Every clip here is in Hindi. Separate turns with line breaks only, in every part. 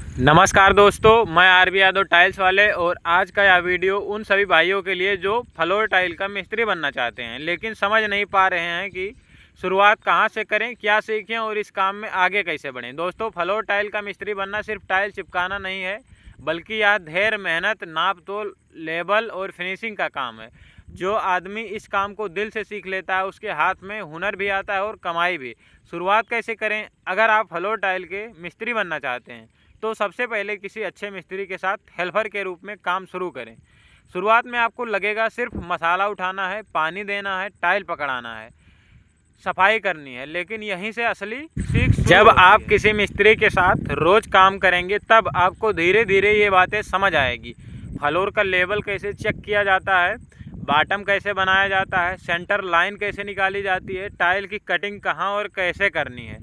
नमस्कार दोस्तों, मैं आरबी यादव टाइल्स वाले। और आज का यह वीडियो उन सभी भाइयों के लिए जो फ्लोर टाइल का मिस्त्री बनना चाहते हैं लेकिन समझ नहीं पा रहे हैं कि शुरुआत कहां से करें, क्या सीखें और इस काम में आगे कैसे बढ़ें। दोस्तों, फ्लोर टाइल का मिस्त्री बनना सिर्फ टाइल चिपकाना नहीं है, बल्कि यह धैर्य, मेहनत, नाप तोल, लेबल और फिनिशिंग का काम है। जो आदमी इस काम को दिल से सीख लेता है उसके हाथ में हुनर भी आता है और कमाई भी। शुरुआत कैसे करें? अगर आप फ्लोर टाइल के मिस्त्री बनना चाहते हैं तो सबसे पहले किसी अच्छे मिस्त्री के साथ हेल्पर के रूप में काम शुरू करें। शुरुआत में आपको लगेगा सिर्फ मसाला उठाना है, पानी देना है, टाइल पकड़ाना है, सफाई करनी है, लेकिन यहीं से असली सीख जब आप किसी मिस्त्री के साथ रोज काम करेंगे तब आपको धीरे धीरे ये बातें समझ आएगी। फ्लोर का लेवल कैसे चेक किया जाता है, बॉटम कैसे बनाया जाता है, सेंटर लाइन कैसे निकाली जाती है, टाइल की कटिंग कहाँ और कैसे करनी है,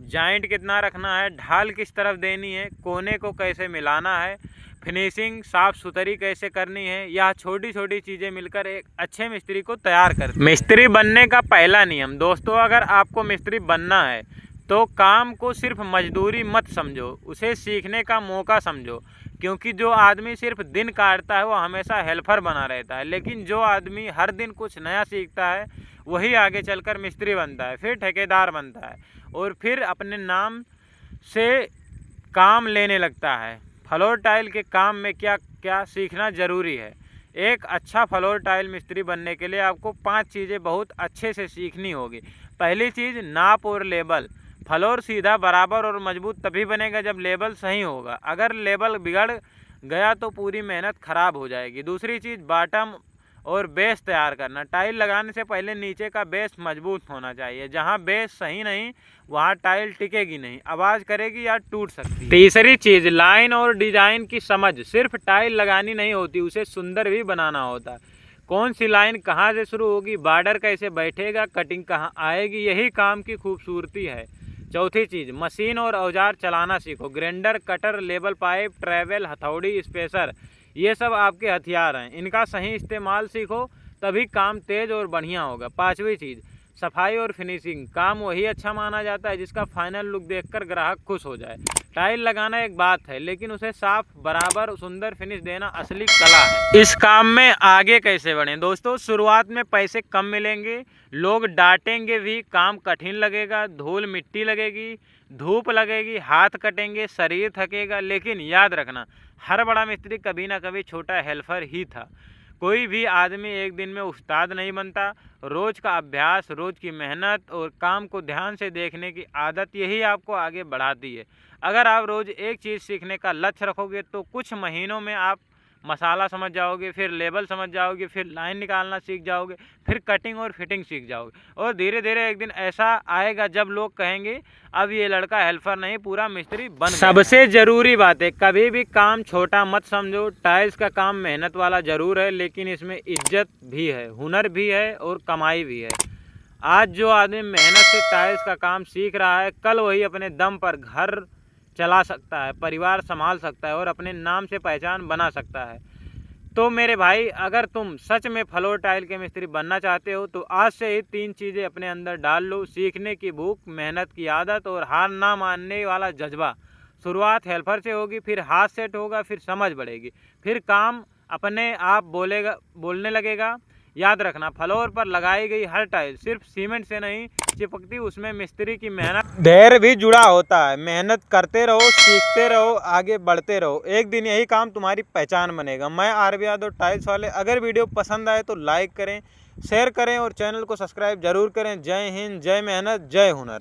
जॉइंट कितना रखना है, ढाल किस तरफ देनी है, कोने को कैसे मिलाना है, फिनिशिंग साफ सुथरी कैसे करनी है। यह छोटी छोटी चीज़ें मिलकर एक अच्छे मिस्त्री को तैयार करती हैं। मिस्त्री बनने का पहला नियम दोस्तों, अगर आपको मिस्त्री बनना है तो काम को सिर्फ मजदूरी मत समझो, उसे सीखने का मौका समझो। क्योंकि जो आदमी सिर्फ दिन काटता है वो हमेशा हेल्पर बना रहता है, लेकिन जो आदमी हर दिन कुछ नया सीखता है वही आगे चलकर मिस्त्री बनता है, फिर ठेकेदार बनता है और फिर अपने नाम से काम लेने लगता है। फ्लोर टाइल के काम में क्या क्या सीखना ज़रूरी है? एक अच्छा फ्लोर टाइल मिस्त्री बनने के लिए आपको 5 चीज़ें बहुत अच्छे से सीखनी होगी। पहली चीज़, नाप और लेबल। फ्लोर सीधा, बराबर और मजबूत तभी बनेगा जब लेबल सही होगा। अगर लेबल बिगड़ गया तो पूरी मेहनत खराब हो जाएगी। दूसरी चीज़, बॉटम और बेस तैयार करना। टाइल लगाने से पहले नीचे का बेस मजबूत होना चाहिए। जहां बेस सही नहीं वहां टाइल टिकेगी नहीं, आवाज़ करेगी या टूट सकती है। तीसरी चीज़, लाइन और डिजाइन की समझ। सिर्फ टाइल लगानी नहीं होती, उसे सुंदर भी बनाना होता है। कौन सी लाइन कहां से शुरू होगी, बॉर्डर कैसे बैठेगा, कटिंग कहां आएगी, यही काम की खूबसूरती है। चौथी चीज़, मशीन और औजार चलाना सीखो। Grinder, cutter, label pipe, travel, हथौड़ी, स्पेसर, ये सब आपके हथियार हैं। इनका सही इस्तेमाल सीखो तभी काम तेज और बढ़िया होगा। पांचवी चीज़, सफाई और फिनिशिंग। काम वही अच्छा माना जाता है जिसका फाइनल लुक देखकर ग्राहक खुश हो जाए। टाइल लगाना एक बात है, लेकिन उसे साफ, बराबर, सुंदर फिनिश देना असली कला है। इस काम में आगे कैसे बढ़ें? दोस्तों, शुरुआत में पैसे कम मिलेंगे, लोग डांटेंगे भी, काम कठिन लगेगा, धूल मिट्टी लगेगी, धूप लगेगी, हाथ कटेंगे, शरीर थकेगा, लेकिन याद रखना हर बड़ा मिस्त्री कभी ना कभी छोटा हेल्पर ही था। कोई भी आदमी एक दिन में उस्ताद नहीं बनता। रोज़ का अभ्यास, रोज़ की मेहनत और काम को ध्यान से देखने की आदत, यही आपको आगे बढ़ाती है। अगर आप रोज़ एक चीज़ सीखने का लक्ष्य रखोगे तो कुछ महीनों में आप मसाला समझ जाओगे, फिर लेबल समझ जाओगे, फिर लाइन निकालना सीख जाओगे, फिर कटिंग और फिटिंग सीख जाओगे। और धीरे धीरे एक दिन ऐसा आएगा जब लोग कहेंगे अब ये लड़का हेल्पर नहीं पूरा मिस्त्री बन गया। सबसे ज़रूरी बात है, कभी भी काम छोटा मत समझो। टाइल्स का काम मेहनत वाला ज़रूर है, लेकिन इसमें इज्जत भी है, हुनर भी है और कमाई भी है। आज जो आदमी मेहनत से टाइल्स का काम सीख रहा है, कल वही अपने दम पर घर चला सकता है, परिवार संभाल सकता है और अपने नाम से पहचान बना सकता है। तो मेरे भाई, अगर तुम सच में फ्लोर टाइल के मिस्त्री बनना चाहते हो तो आज से ही 3 चीज़ें अपने अंदर डाल लो: सीखने की भूख, मेहनत की आदत और हार ना मानने वाला जज्बा। शुरुआत हेल्पर से होगी, फिर हाथ सेट होगा, फिर समझ बढ़ेगी, फिर काम अपने आप बोलने लगेगा। याद रखना, फ्लोर पर लगाई गई हर टाइल सिर्फ सीमेंट से नहीं चिपकती, उसमें मिस्त्री की मेहनत, धैर्य भी जुड़ा होता है। मेहनत करते रहो, सीखते रहो, आगे बढ़ते रहो, एक दिन यही काम तुम्हारी पहचान बनेगा। मैं आरबी यादव टाइल्स वाले। अगर वीडियो पसंद आए तो लाइक करें, शेयर करें और चैनल को सब्सक्राइब जरूर करें। जय हिंद, जय मेहनत, जय हुनर।